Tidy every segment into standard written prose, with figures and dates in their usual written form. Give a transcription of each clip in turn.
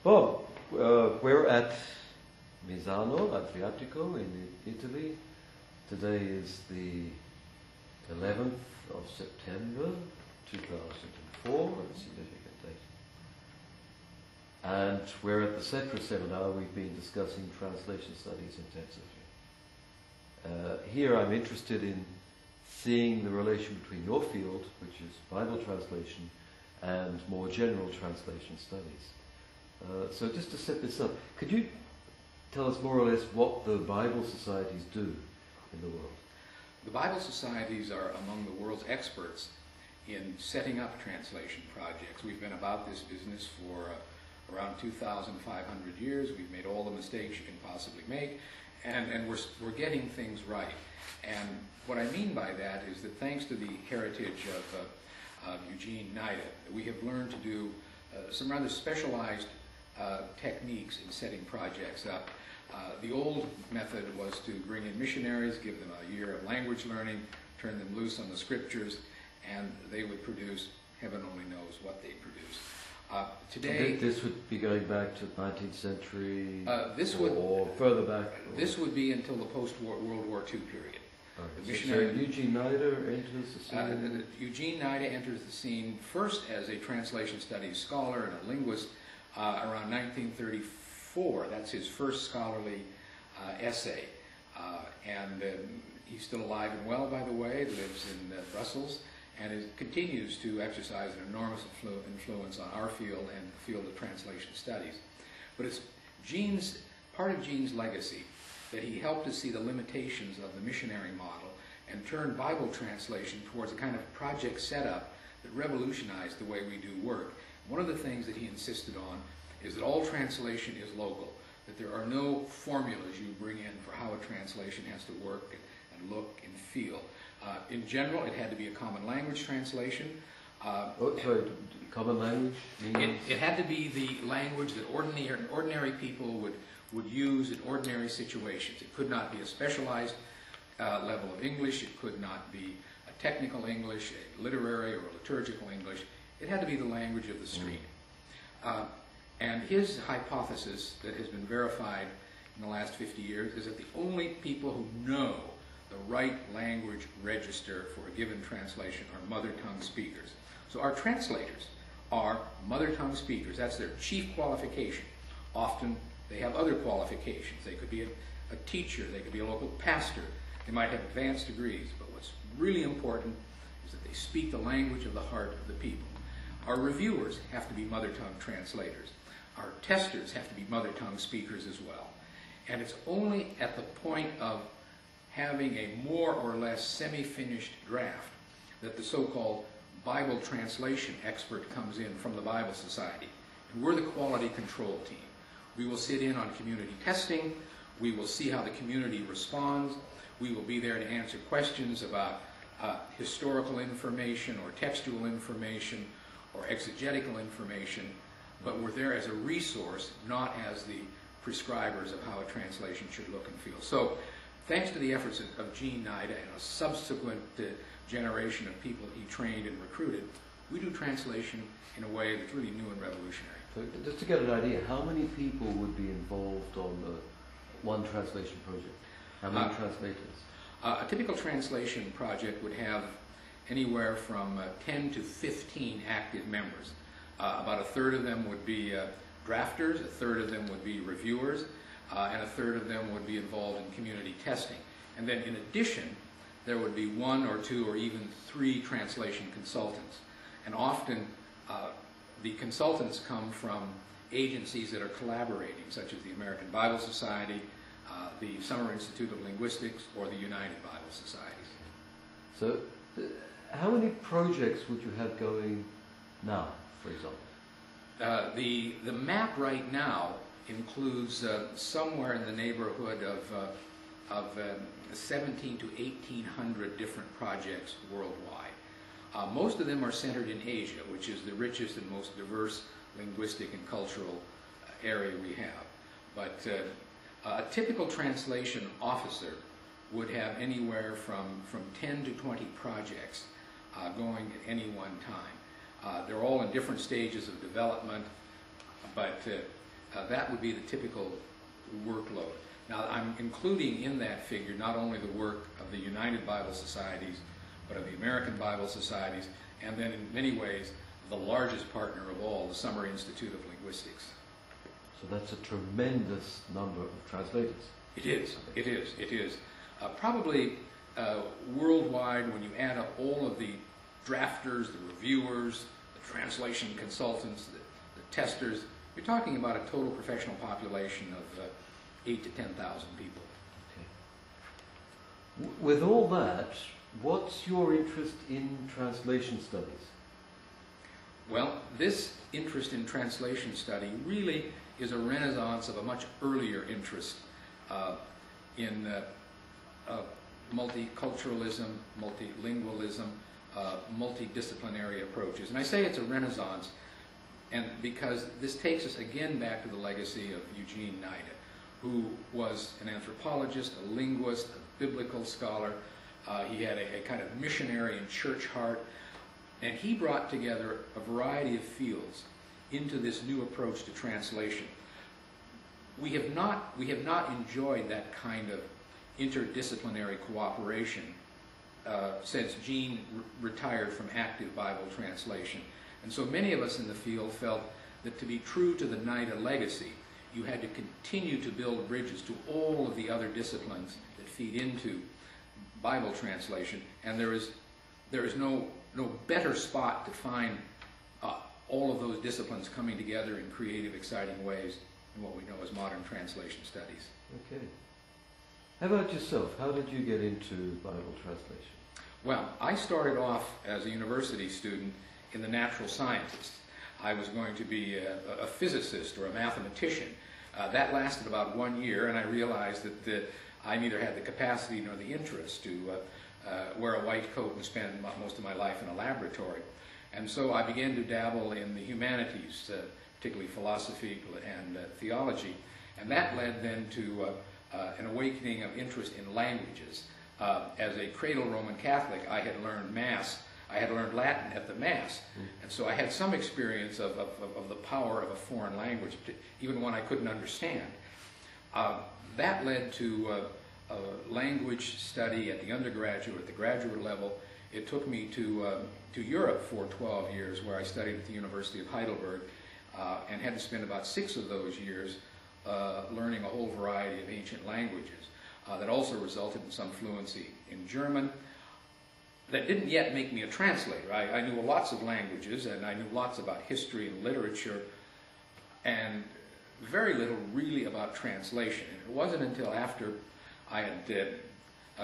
Bob, we're at Misano Adriatico in Italy. Today is the 11th of September 2004, a significant date. And we're at the Cetra seminar. We've been discussing translation studies intensively. Here I'm interested in seeing the relation between your field, which is Bible translation, and more general translation studies. So just to set this up, could you tell us more or less what the Bible societies do in the world? The Bible societies are among the world's experts in setting up translation projects. We've been about this business for around 2,500 years. We've made all the mistakes you can possibly make, and we're getting things right. And what I mean by that is that thanks to the heritage of Eugene Nida, we have learned to do some rather specialized techniques in setting projects up. The old method was to bring in missionaries, give them a year of language learning, turn them loose on the scriptures, and they would produce, heaven only knows what they produce. Today, this would be going back to the 19th century, or further back? This would be until the post-World War II period. Okay. So Eugene Nida enters the scene? Eugene Nida enters the scene first as a translation studies scholar and a linguist around 1934. That's his first scholarly essay. He's still alive and well, by the way, lives in Brussels, and continues to exercise an enormous influence on our field and the field of translation studies. But it's part of Gene's legacy that he helped us see the limitations of the missionary model and turn Bible translation towards a kind of project setup that revolutionized the way we do work. One of the things that he insisted on is that all translation is local, that there are no formulas you bring in for how a translation has to work and look and feel. In general, it had to be a common language translation. Common language? It had to be the language that ordinary people would use in ordinary situations. It could not be a specialized level of English. It could not be a technical English, a literary or a liturgical English. It had to be the language of the street. And his hypothesis that has been verified in the last 50 years is that the only people who know the right language register for a given translation are mother tongue speakers. So our translators are mother tongue speakers. That's their chief qualification. Often they have other qualifications. They could be a teacher, they could be a local pastor, they might have advanced degrees, but what's really important is that they speak the language of the heart of the people. Our reviewers have to be mother tongue translators. Our testers have to be mother tongue speakers as well. And it's only at the point of having a more or less semi-finished draft that the so-called Bible translation expert comes in from the Bible Society. And we're the quality control team. We will sit in on community testing. We will see how the community responds. We will be there to answer questions about historical information or textual information or exegetical information, but we're there as a resource, not as the prescribers of how a translation should look and feel. So, thanks to the efforts of Gene Nida and a subsequent generation of people he trained and recruited, we do translation in a way that's really new and revolutionary. So just to get an idea, how many people would be involved on one translation project? How many translators? A typical translation project would have anywhere from 10 to 15 active members. About a third of them would be drafters, a third of them would be reviewers, and a third of them would be involved in community testing. And then in addition, there would be 1 or 2 or even 3 translation consultants. And often the consultants come from agencies that are collaborating, such as the American Bible Society, the Summer Institute of Linguistics, or the United Bible Societies. So how many projects would you have going now, for example? The map right now includes somewhere in the neighborhood of 17 to 1,800 different projects worldwide. Most of them are centered in Asia, which is the richest and most diverse linguistic and cultural area we have. But a typical translation officer would have anywhere from 10 to 20 projects going at any one time. They're all in different stages of development, but That would be the typical workload. Now, I'm including in that figure not only the work of the United Bible Societies, but of the American Bible Societies, and then in many ways, the largest partner of all, the Summer Institute of Linguistics. So that's a tremendous number of translators. It is. Probably worldwide, when you add up all of the drafters, the reviewers, the translation consultants, the testers, you're talking about a total professional population of 8,000 to 10,000 people. Okay. With all that, what's your interest in translation studies? Well, this interest in translation study really is a renaissance of a much earlier interest in multiculturalism, multilingualism, multidisciplinary approaches. And I say it's a renaissance and because this takes us again back to the legacy of Eugene Nida, who was an anthropologist, a linguist, a biblical scholar. He had a kind of missionary and church heart, and he brought together a variety of fields into this new approach to translation. We have not enjoyed that kind of interdisciplinary cooperation since Gene retired from active Bible translation. And so many of us in the field felt that to be true to the Nida legacy, you had to continue to build bridges to all of the other disciplines that feed into Bible translation, and there is no better spot to find all of those disciplines coming together in creative, exciting ways in what we know as modern translation studies. Okay. How about yourself? How did you get into Bible translation? Well, I started off as a university student in the natural sciences. I was going to be a physicist or a mathematician. That lasted about 1 year, and I realized that I neither had the capacity nor the interest to wear a white coat and spend most of my life in a laboratory. And so I began to dabble in the humanities, particularly philosophy and theology. And that led then to an awakening of interest in languages. As a cradle Roman Catholic, I had learned Mass. I had learned Latin at the Mass. And so I had some experience of the power of a foreign language, even one I couldn't understand. That led to language study at the undergraduate, at the graduate level. It took me to Europe for 12 years, where I studied at the University of Heidelberg, and had to spend about 6 of those years learning a whole variety of ancient languages. That also resulted in some fluency in German. That didn't yet make me a translator. I knew lots of languages, and I knew lots about history and literature, and very little really about translation. And it wasn't until after I had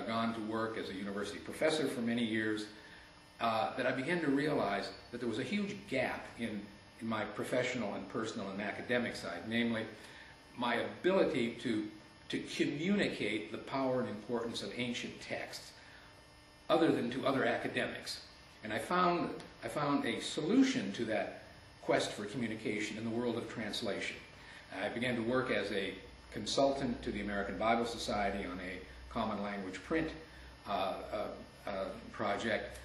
gone to work as a university professor for many years that I began to realize that there was a huge gap in my professional and personal and academic side, namely my ability to communicate the power and importance of ancient texts other than to other academics. And I found a solution to that quest for communication in the world of translation. I began to work as a consultant to the American Bible Society on a common language print project,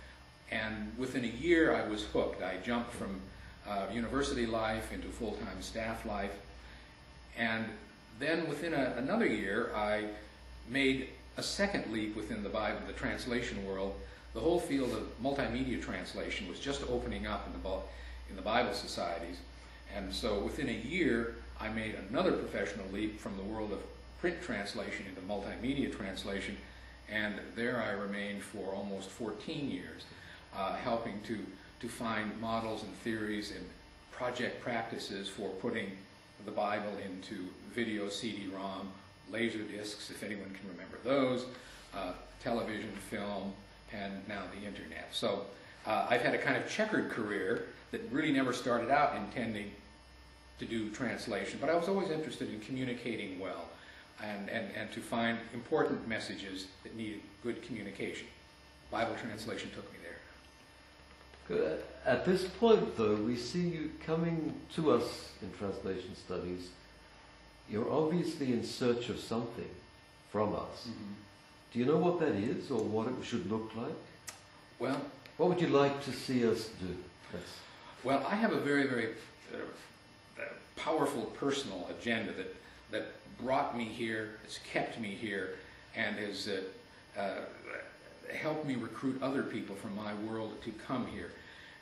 and within a year I was hooked. I jumped from university life into full-time staff life, and then within another year I made a second leap within the Bible, the translation world. The whole field of multimedia translation was just opening up in the Bible societies, and so within a year I made another professional leap from the world of print translation into multimedia translation, and there I remained for almost 14 years, helping to find models and theories and project practices for putting the Bible into video, CD-ROM, laser discs, if anyone can remember those, television, film, and now the internet. So I've had a kind of checkered career that really never started out intending to do translation, but I was always interested in communicating well and to find important messages that needed good communication. Bible translation took me there. At this point, though, we see you coming to us in translation studies. You're obviously in search of something from us. Mm-hmm. Do you know what that is, or what it should look like? Well, what would you like to see us do? Well, I have a very, very powerful personal agenda that brought me here, has kept me here, and has helped me recruit other people from my world to come here.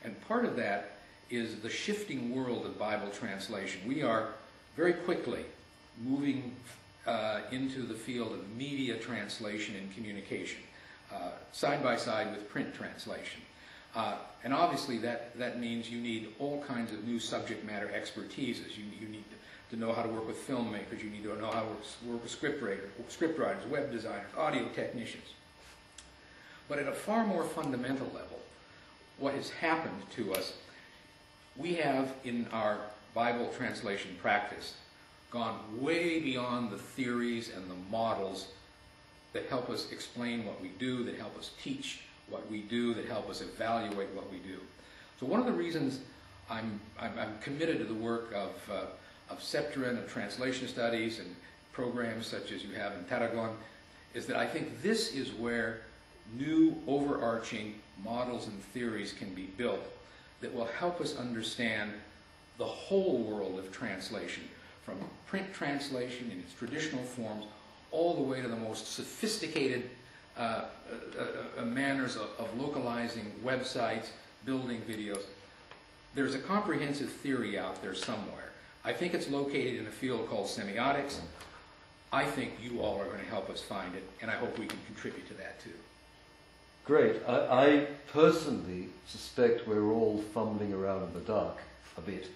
And part of that is the shifting world of Bible translation. We are very quickly moving into the field of media translation and communication, side by side with print translation. And obviously that means you need all kinds of new subject matter expertises. You need to know how to work with filmmakers, you need to know how to work with scriptwriters, web designers, audio technicians. But at a far more fundamental level, what has happened to us, we have in our Bible translation practice gone way beyond the theories and the models that help us explain what we do, that help us teach what we do, that help us evaluate what we do. So one of the reasons I'm committed to the work of Septuagint, of translation studies and programs such as you have in Tarragon, is that I think this is where new overarching models and theories can be built that will help us understand the whole world of translation, from print translation in its traditional forms all the way to the most sophisticated manners of localizing websites, building videos. There's a comprehensive theory out there somewhere. I think it's located in a field called semiotics. I think you all are going to help us find it, and I hope we can contribute to that too. Great. I personally suspect we're all fumbling around in the dark a bit.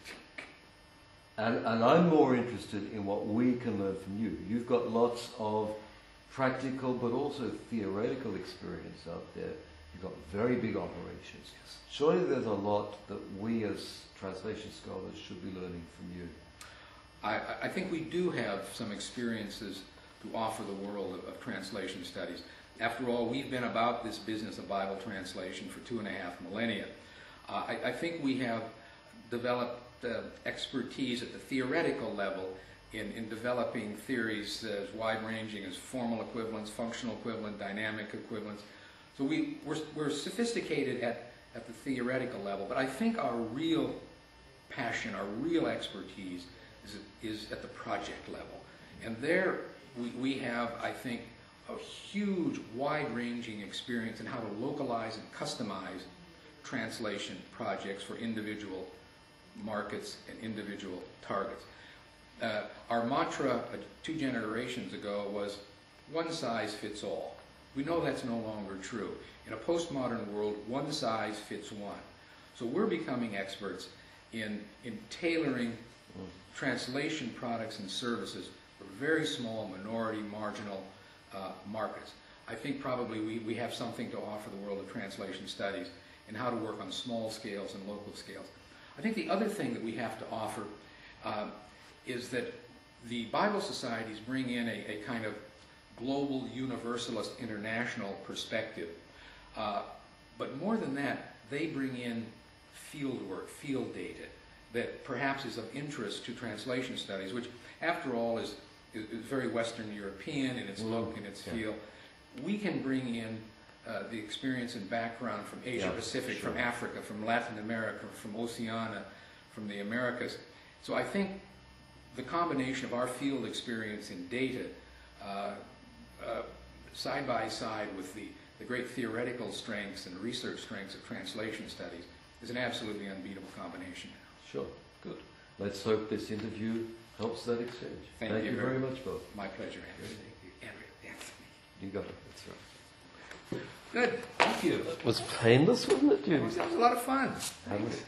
And I'm more interested in what we can learn from you. You've got lots of practical but also theoretical experience out there. You've got very big operations. Yes. Surely there's a lot that we as translation scholars should be learning from you. I think we do have some experiences to offer the world of translation studies. After all, we've been about this business of Bible translation for 2.5 millennia. I think we have developed expertise at the theoretical level in developing theories as wide-ranging as formal equivalence, functional equivalent, dynamic equivalence. So we're sophisticated at the theoretical level, but I think our real passion, our real expertise is at the project level. And there we have, I think, a huge, wide-ranging experience in how to localize and customize translation projects for individual markets and individual targets. Our mantra 2 generations ago was one size fits all. We know that's no longer true. In a postmodern world, one size fits one. So we're becoming experts in tailoring translation products and services for very small, minority, marginal markets. I think probably we have something to offer the world of translation studies and how to work on small scales and local scales. I think the other thing that we have to offer is that the Bible societies bring in a kind of global, universalist, international perspective. But more than that, they bring in field work, field data, that perhaps is of interest to translation studies, which, after all, is very Western European in its look and its feel. We can bring in the experience and background from Asia Pacific, from Africa, from Latin America, from Oceania, from the Americas. So I think the combination of our field experience in data side by side with the great theoretical strengths and research strengths of translation studies is an absolutely unbeatable combination. Sure, good. Let's hope this interview helps that exchange. Thank you very much, both. My pleasure, Andrew. Thank you. Andrew, You got it, that's right. good. Thank you. It was painless, wasn't it, Judy? That was a lot of fun. How many minutes?